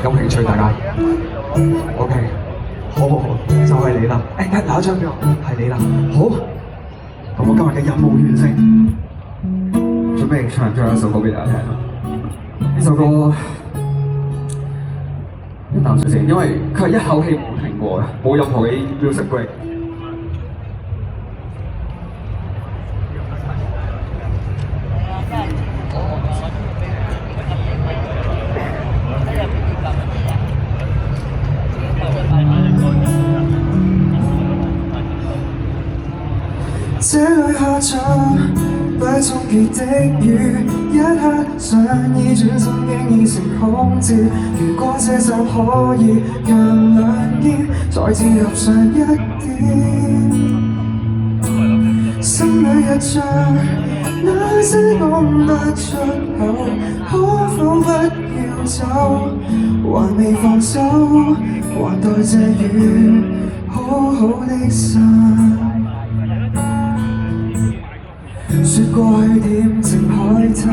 有興趣大家 ？OK， 好，就係你啦。誒，拿張俾我，係你啦。好，咁我今日嘅任務完成，準備唱最後一首歌俾大家聽啦。呢首歌一啖水先，因為佢係一口氣冇停過嘅，冇任何嘅 music break。這裏下着不終結的雨，一刻想已轉身經已成空照。如果這集可以讓兩肩再次合上一點，心裏一張那些講不出口，可否不要走？還未放手，還待這雨好好的散。說過去恬靜海灘，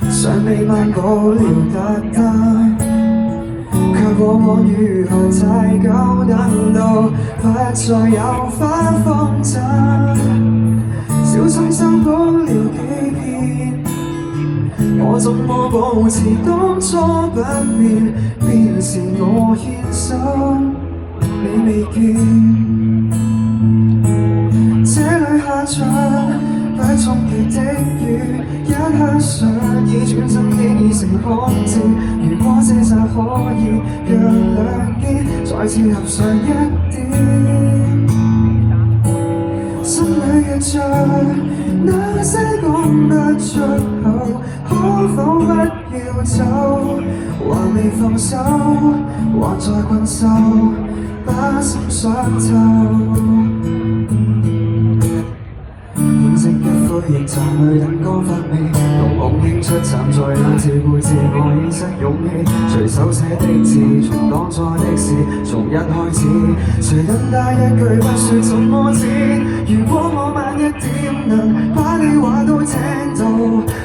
尚未漫過了達旦，卻往往如何太久，等到不再有花風箏，小心修補了幾遍，我怎麼保持當初不變？便是我獻心，你未見。這裏下着不終結的雨，一刻想已轉身經已成空照。如果這集可以讓兩肩再次合上一點，心裏約着那些講不出口，可否不要走？還未放手，還在困獸，把心想透。正一灰亦站裏等光發尾，獨夢映出站在那自顧自我已失勇氣，隨手寫的字從當初的事，從一開始誰等他一句不說怎麼知？如果我慢一點能把你話都聽到，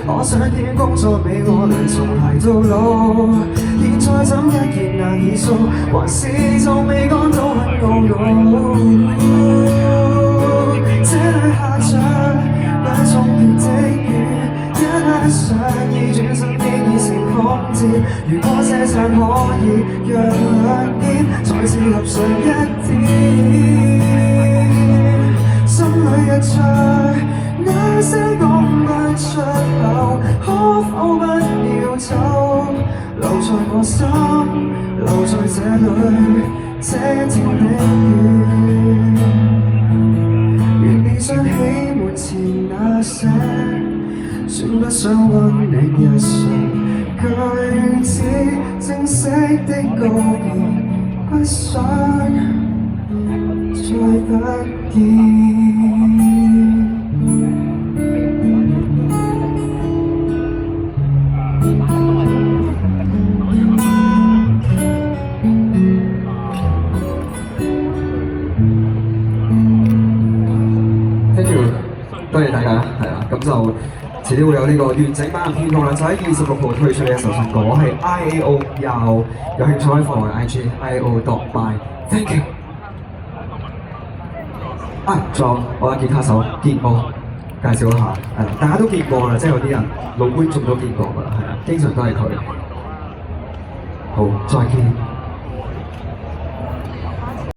我想天工作比我能從孩到老，現在怎一言難以訴，還是仲未講到很懊惱。這裏下着不終結的雨，一刻想已轉身經已成空照。如果這場可以讓兩肩再次合上一點，心裏約着那些講不出口，可否不要走？留在我心，留在這裏這天的雨。想起門前那些算不上溫暖日常句子，正式的告別，不想再不見。多謝大家，係啦，咁就遲啲會有呢個完整版嘅片段啦，就喺26號推出嘅一首新歌，我係 IAO，有興趣可以放我 IG IAO.by，thank you。仲有我嘅吉他手健哥，介紹一下，係啦，大家都見過啦，即係有啲人老觀眾都見過㗎啦，係啦，經常都係佢。好，再見。